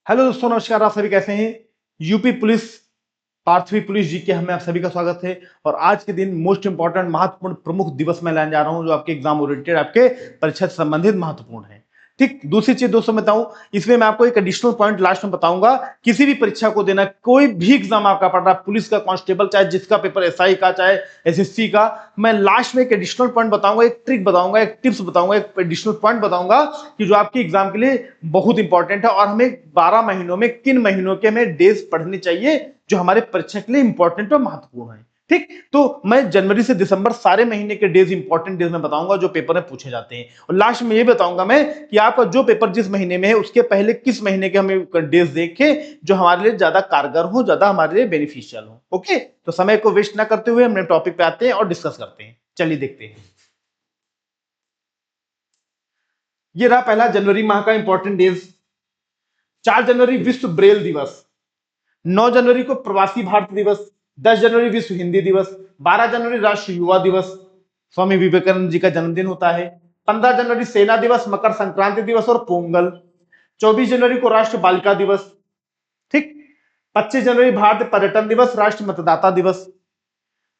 Hello दोस्तों, नमस्कार। आप सभी कैसे हैं? यूपी पुलिस पार्थवी पुलिस जी के हमें आप सभी का स्वागत है। और आज के दिन मोस्ट इंपॉर्टेंट महत्वपूर्ण प्रमुख दिवस में लाने जा रहा हूं, जो आपके एग्जाम ओरिएंटेड, आपके परीक्षा से संबंधित महत्वपूर्ण है। ठीक, दूसरी चीज दोस्तों बताऊं, इसमें मैं आपको एक एडिशनल पॉइंट लास्ट में बताऊंगा। किसी भी परीक्षा को देना, कोई भी एग्जाम आपका पढ़ रहा है, पुलिस का, कांस्टेबल, चाहे जिसका पेपर एसआई का, चाहे एसएससी का, मैं लास्ट में एक एडिशनल पॉइंट बताऊंगा, एक ट्रिक बताऊंगा, एक टिप्स बताऊंगा, एक एडिशनल पॉइंट बताऊंगा कि जो आपके एग्जाम के लिए बहुत इंपॉर्टेंट है। और हमें 12 महीनों में किन महीनों के हमें डेज पढ़ने चाहिए जो हमारे परीक्षा के लिए इंपॉर्टेंट और महत्वपूर्ण है। ठीक, तो मैं जनवरी से दिसंबर सारे महीने के डेज, इंपॉर्टेंट डेज में बताऊंगा जो पेपर में पूछे जाते हैं। और लास्ट में ये बताऊंगा मैं कि आपका जो पेपर जिस महीने में है उसके पहले किस महीने के हमें डेज देखें जो हमारे लिए ज्यादा कारगर हो, ज्यादा हमारे लिए बेनिफिशियल हो। ओके, तो समय को वेस्ट ना करते हुए हम टॉपिक पे आते हैं और डिस्कस करते हैं। चलिए देखते हैं। ये रहा पहला जनवरी माह का इंपॉर्टेंट डेज। 4 जनवरी विश्व ब्रेल दिवस, 9 जनवरी को प्रवासी भारतीय दिवस, 10 जनवरी विश्व हिंदी दिवस, 12 जनवरी राष्ट्रीय युवा दिवस, स्वामी विवेकानंद जी का जन्मदिन होता है, 15 जनवरी सेना दिवस, मकर संक्रांति दिवस और पोंगल, 24 जनवरी को राष्ट्र बालिका दिवस। ठीक, 25 जनवरी भारतीय पर्यटन दिवस, राष्ट्रीय मतदाता दिवस,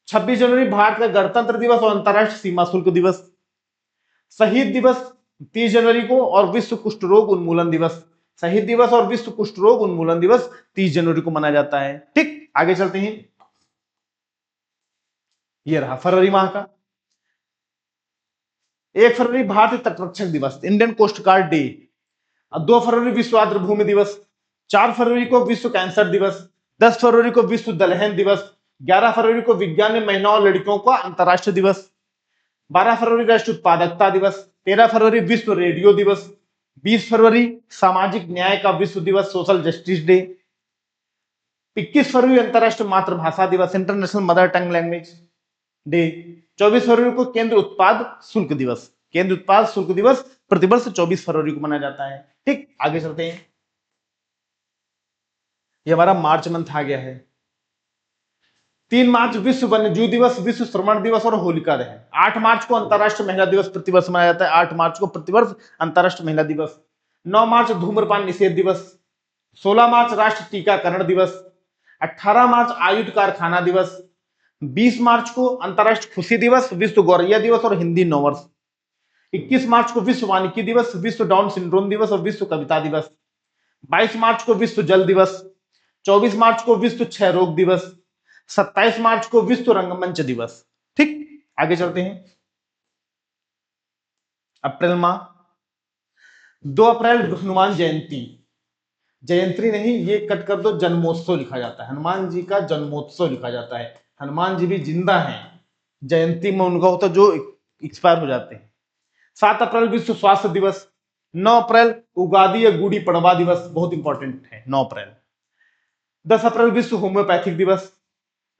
26 जनवरी भारत का गणतंत्र दिवस और अंतरराष्ट्रीय सीमा शुल्क दिवस, शहीद दिवस 30 जनवरी को और विश्व कुष्ठ रोग उन्मूलन दिवस। शहीद दिवस और विश्व कुष्ठ रोग उन्मूलन दिवस 30 जनवरी को मनाया जाता है। ठीक, आगे चलते हैं। ये रहा फरवरी माह का। 1 फरवरी भारतीय तटरक्षक दिवस, इंडियन कोस्ट गार्ड डे। 2 फरवरी विश्व आर्द्रभूमि दिवस, 4 फरवरी को विश्व कैंसर दिवस, 10 फरवरी को विश्व दलहन दिवस, 11 फरवरी को विज्ञान में महिलाओं और लड़कियों का अंतर्राष्ट्रीय दिवस, 12 फरवरी राष्ट्रीय उत्पादकता दिवस, 13 फरवरी विश्व रेडियो दिवस, 20 फरवरी सामाजिक न्याय का विश्व दिवस, सोशल जस्टिस डे, 21 फरवरी अंतरराष्ट्रीय मातृभाषा दिवस, international mother tongue language day, 24 फरवरी को केंद्र उत्पाद शुल्क दिवस, केंद्र उत्पाद शुल्क दिवस प्रतिवर्ष 24 फरवरी को मनाया जाता है। ठीक, आगे चलते हैं। ये हमारा मार्च मंथ आ गया है। 3 मार्च विश्व वन्यजीव दिवस, विश्व श्रवण दिवस और होलिका दहन। 8 मार्च को अंतरराष्ट्रीय महिला दिवस प्रतिवर्ष मनाया जाता है, 8 मार्च को प्रतिवर्ष अंतरराष्ट्रीय महिला दिवस। 9 मार्च धूम्रपान निषेध दिवस, 16 मार्च राष्ट्रीय टीकाकरण दिवस, 18 मार्च आयुध कारखाना दिवस, 20 मार्च को अंतरराष्ट्रीय खुशी दिवस, विश्व गौरैया दिवस और हिंदी नववर्ष। 21 मार्च को विश्व वानिकी दिवस, विश्व डाउन सिंड्रोम दिवस और विश्व कविता दिवस। 22 मार्च को विश्व जल दिवस, 24 मार्च को विश्व क्षय रोग दिवस, 27 मार्च को विश्व रंगमंच दिवस। ठीक, आगे चलते हैं। अप्रैल माह, 2 अप्रैल हनुमान जयंती। जयंती नहीं, ये कट कर दो, जन्मोत्सव लिखा जाता है। हनुमान जी का जन्मोत्सव लिखा जाता है। हनुमान जी भी जिंदा हैं, जयंती में उनका होता जो एक्सपायर हो जाते हैं। 7 अप्रैल विश्व स्वास्थ्य दिवस। 9 अप्रैल उगादी या गुड़ी पड़वा दिवस, बहुत इंपॉर्टेंट है 9 अप्रैल। 10 अप्रैल विश्व होम्योपैथिक दिवस।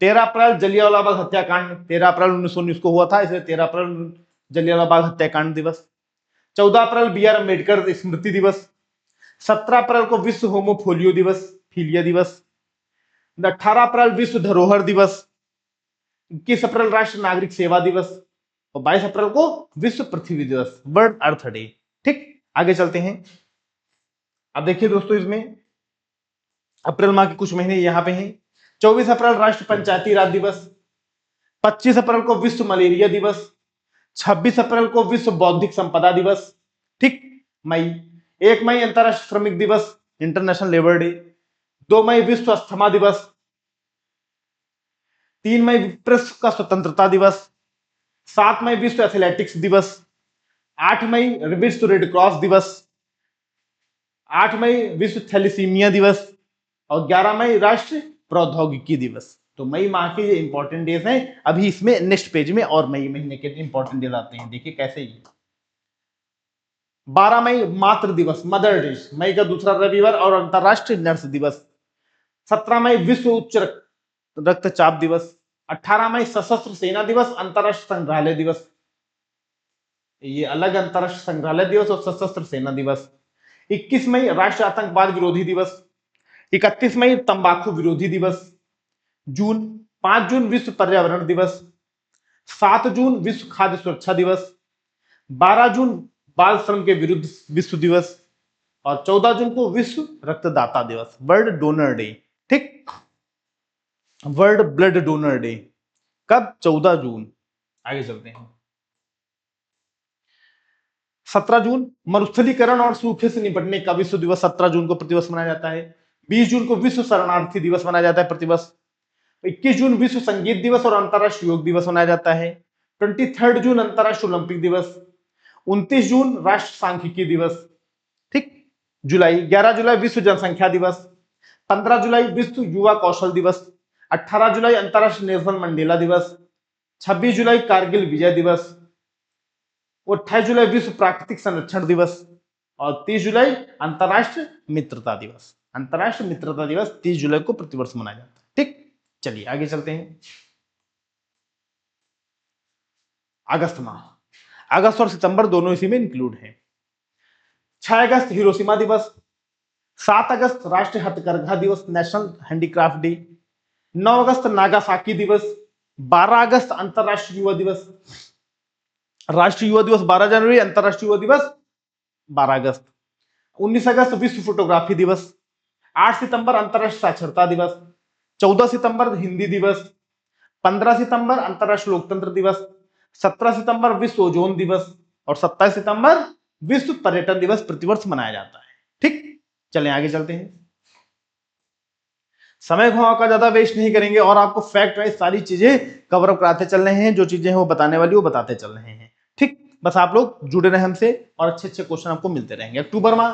13 अप्रैल जलियांवाला बाग हत्याकांड, 13 अप्रैल 1919 को हुआ था, इसलिए 13 अप्रैल जलियांवाला बाग हत्याकांड दिवस। 14 अप्रैल बी आर अम्बेडकर स्मृति दिवस। 17 अप्रैल को विश्व होमोफोलियो दिवस, फीलिया दिवस। 18 अप्रैल विश्व धरोहर दिवस। 21 अप्रैल राष्ट्रीय नागरिक सेवा दिवस और 22 अप्रैल को विश्व पृथ्वी दिवस, वर्ल्ड अर्थ डे। ठीक, आगे चलते हैं। अब देखिए दोस्तों, इसमें अप्रैल माह के कुछ महीने यहां पे हैं। 24 अप्रैल राष्ट्रीय पंचायती राज दिवस, 25 अप्रैल को विश्व मलेरिया दिवस, 26 अप्रैल को विश्व बौद्धिक संपदा दिवस। ठीक, मई, 1 मई अंतरराष्ट्रीय श्रमिक दिवस, इंटरनेशनल लेबर डे। 2 मई विश्व अस्थमा दिवस। 3 मई प्रेस का स्वतंत्रता दिवस। 7 मई विश्व एथलेटिक्स दिवस। 8 मई विश्व रेड क्रॉस दिवस। 8 मई विश्व थैलेसीमिया दिवस और 11 मई राष्ट्रीय प्रौद्योगिकी दिवस। तो मई माह के ये इंपॉर्टेंट डेज हैं। अभी इसमें नेक्स्ट पेज में और मई महीने के इंपॉर्टेंट डेज आते हैं, देखिए कैसे। ये 12 मई मातृ दिवस, मदर डे, मई का दूसरा रविवार और अंतरराष्ट्रीय नर्स दिवस। 17 मई विश्व उच्च रक्तचाप दिवस। 18 मई सशस्त्र सेना दिवस, अंतरराष्ट्रीय संग्रहालय दिवस। ये अलग, अंतरराष्ट्रीय संग्रहालय दिवस और सशस्त्र सेना दिवस। 21 मई राष्ट्रीय आतंकवाद विरोधी दिवस। 31 मई तंबाकू विरोधी दिवस। जून, 5 जून विश्व पर्यावरण दिवस। 7 जून विश्व खाद्य सुरक्षा दिवस। 12 जून बाल श्रम के विरुद्ध विश्व दिवस। और 14 जून को विश्व रक्तदाता दिवस, वर्ल्ड डोनर डे। ठीक, वर्ल्ड ब्लड डोनर डे कब? 14 जून। आगे चलते हैं। 17 जून मरुस्थलीकरण और सूखे से निपटने का विश्व दिवस 17 जून को प्रतिवर्ष मनाया जाता है। 20 जून को विश्व शरणार्थी दिवस मनाया जाता है प्रतिवर्ष। 21 जून विश्व संगीत दिवस और अंतरराष्ट्रीय योग दिवस मनाया जाता है। 23 जून अंतरराष्ट्रीय ओलंपिक दिवस। 29 जून राष्ट्र सांख्यिकी दिवस। ठीक, जुलाई 11 जुलाई विश्व जनसंख्या दिवस। 15 जुलाई विश्व युवा कौशल दिवस। 18 जुलाई अंतरराष्ट्रीय नेल्सन मंडेला दिवस। 26 जुलाई कारगिल विजय दिवस। 28 जुलाई विश्व प्राकृतिक संरक्षण दिवस। और 30 जुलाई अंतरराष्ट्रीय मित्रता दिवस। अंतरराष्ट्रीय मित्रता दिवस 30 जुलाई को प्रतिवर्ष मनाया जाता है। ठीक, चलिए आगे चलते हैं। अगस्त माह, अगस्त और सितंबर दोनों इसी में इंक्लूड है। 6 अगस्त हिरोशिमा दिवस। 7 अगस्त राष्ट्रीय हथकरघा दिवस, नेशनल हैंडीक्राफ्ट डे। 9 अगस्त नागासाकी दिवस। 12 अगस्त अंतरराष्ट्रीय युवा दिवस। राष्ट्रीय युवा दिवस 12 जनवरी, अंतरराष्ट्रीय युवा दिवस 12 अगस्त। 19 अगस्त विश्व फोटोग्राफी दिवस। 8 सितंबर अंतरराष्ट्रीय साक्षरता दिवस। 14 सितंबर हिंदी दिवस। 15 सितंबर अंतरराष्ट्रीय लोकतंत्र दिवस। 17 सितंबर विश्व ओजोन दिवस। और 27 सितंबर विश्व पर्यटन दिवस प्रतिवर्ष मनाया जाता है। ठीक, चलें आगे चलते हैं। समय को का ज्यादा वेस्ट नहीं करेंगे और आपको फैक्ट वाइज सारी चीजें कवर अप कराते चल रहे हैं। जो चीजें हैं वो बताने वाली वो बताते चल रहे हैं। ठीक, बस आप लोग जुड़े रहे हमसे और अच्छे अच्छे क्वेश्चन आपको मिलते रहेंगे। अक्टूबर माह,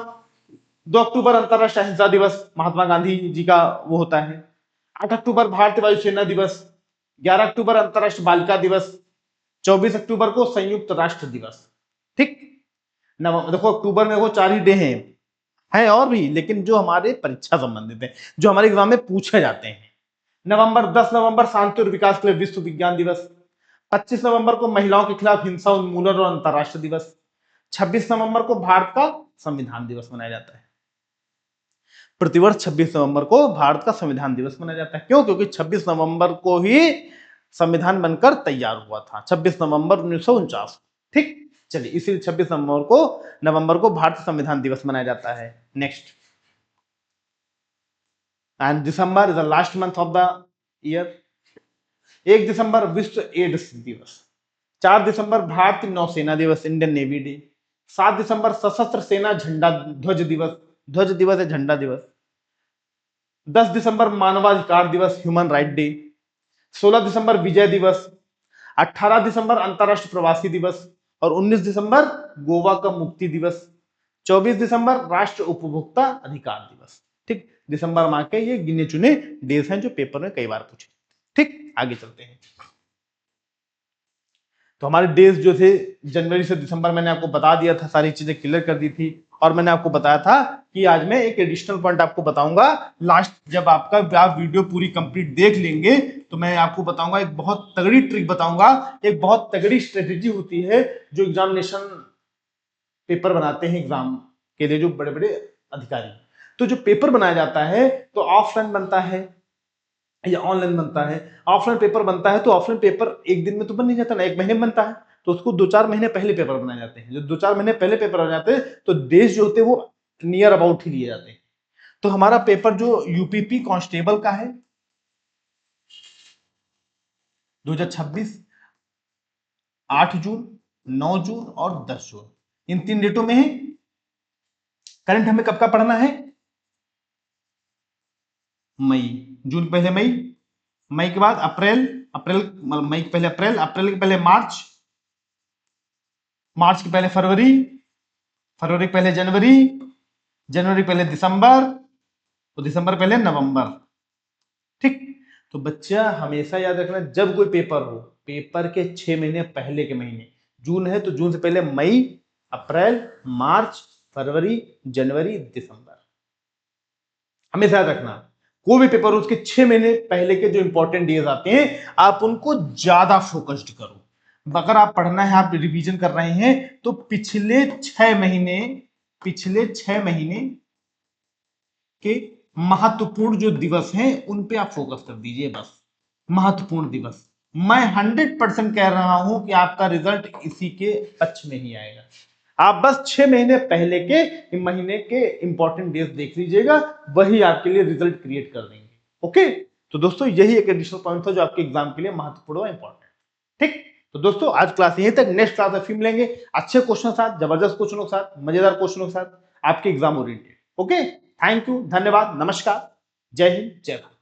2 अक्टूबर अंतरराष्ट्रीय अहिंसा दिवस, महात्मा गांधी जी का वो होता है। 8 अक्टूबर भारतीय वायुसेना दिवस। 11 अक्टूबर अंतरराष्ट्रीय बालिका दिवस। 24 अक्टूबर को संयुक्त राष्ट्र दिवस। ठीक, देखो अक्टूबर में वो 4 ही डे हैं और भी, लेकिन जो हमारे परीक्षा संबंधित है, जो हमारे एग्जाम में पूछे जाते हैं। 10 नवंबर शांति और विकास के लिए विश्व विज्ञान दिवस। 25 नवंबर को महिलाओं के खिलाफ हिंसा उन्मूलन और अंतरराष्ट्रीय दिवस। 26 नवंबर को भारत का संविधान दिवस मनाया जाता है। प्रतिवर्ष 26 नवंबर को भारत का संविधान दिवस मनाया जाता है। क्यों? क्योंकि 26 नवंबर को ही संविधान बनकर तैयार हुआ था, 26 नवंबर 1949। ठीक, चलिए इसी 26 नवंबर को भारतीय संविधान दिवस मनाया जाता है। Next, and December is the last month of the year. 1 दिसंबर विश्व एड्स दिवस। 4 दिसंबर भारतीय नौसेना दिवस, इंडियन नेवी डे। 7 दिसंबर सशस्त्र सेना झंडा ध्वज दिवस, ध्वज दिवस है, झंडा दिवस। 10 दिसंबर मानवाधिकार दिवस, ह्यूमन राइट डे। 16 दिसंबर विजय दिवस। 18 दिसंबर अंतरराष्ट्रीय प्रवासी दिवस। और 19 दिसंबर गोवा का मुक्ति दिवस। 24 दिसंबर राष्ट्रीय उपभोक्ता अधिकार दिवस। ठीक, दिसंबर माह के ये गिने चुने डेज हैं जो पेपर में कई बार पूछे। ठीक, आगे चलते हैं। तो हमारे डेज जो थे जनवरी से दिसंबर मैंने आपको बता दिया था, सारी चीजें क्लियर कर दी थी। और मैंने आपको बताया था कि आज मैं एक एडिशनल पॉइंट आपको बताऊंगा लास्ट, जब आप वीडियो पूरी कंप्लीट देख लेंगे तो मैं आपको बताऊंगा, एक बहुत तगड़ी ट्रिक बताऊंगा, एक बहुत तगड़ी स्ट्रेटेजी होती है जो एग्जामिनेशन पेपर बनाते हैं एग्जाम के लिए, जो बड़े बड़े अधिकारी। तो जो पेपर बनाया जाता है तो ऑफलाइन बनता है या ऑनलाइन बनता है। ऑफलाइन पेपर बनता है तो ऑफलाइन पेपर एक दिन में तो बन नहीं जाता ना, 1 महीने में बनता है। तो उसको 2-4 महीने पहले पेपर बनाए जाते हैं। जो 2-4 महीने पहले पेपर बन जाते हैं तो डेज जो होते हैं वो नियर अबाउट ही लिए जाते हैं। तो हमारा पेपर जो यूपीपी कांस्टेबल का है 2026, 8 जून, 9 जून और 10 जून, इन 3 डेटों में है। करंट हमें कब का पढ़ना है? मई, जून के पहले मई, मई के बाद अप्रैल, मई के पहले अप्रैल, अप्रैल के पहले मार्च, मार्च के पहले फरवरी, फरवरी के पहले जनवरी, जनवरी के पहले दिसंबर, तो दिसंबर पहले नवंबर। ठीक, तो बच्चा हमेशा याद रखना, जब कोई पेपर हो, पेपर के 6 महीने पहले के महीने, जून है तो जून से पहले मई, अप्रैल, मार्च, फरवरी, जनवरी, दिसंबर, हमेशा याद रखना। कोई भी पेपर हो उसके 6 महीने पहले के जो इंपॉर्टेंट डेज आते हैं आप उनको ज्यादा फोकस्ड करो। अगर आप पढ़ना है, आप रिवीजन कर रहे हैं तो पिछले 6 महीने के महत्वपूर्ण जो दिवस हैं उन पे आप फोकस कर दीजिए। बस महत्वपूर्ण दिवस, मैं 100% कह रहा हूं कि आपका रिजल्ट इसी के पक्ष में ही आएगा। आप बस 6 महीने पहले के महीने के इंपॉर्टेंट डेज देख लीजिएगा, वही आपके लिए रिजल्ट क्रिएट कर देंगे। ओके, तो दोस्तों यही एक एडिशनल पॉइंट था जो आपके एग्जाम के लिए महत्वपूर्ण और इंपॉर्टेंट। ठीक, तो दोस्तों आज क्लास यहीं तक, नेक्स्ट क्लास में फिर मिलेंगे अच्छे क्वेश्चन के साथ, जबरदस्त क्वेश्चनों के साथ, मजेदार क्वेश्चनों के साथ, आपके exam oriented. Okay, thank you, धन्यवाद, नमस्कार, जय हिंद, जय भारत।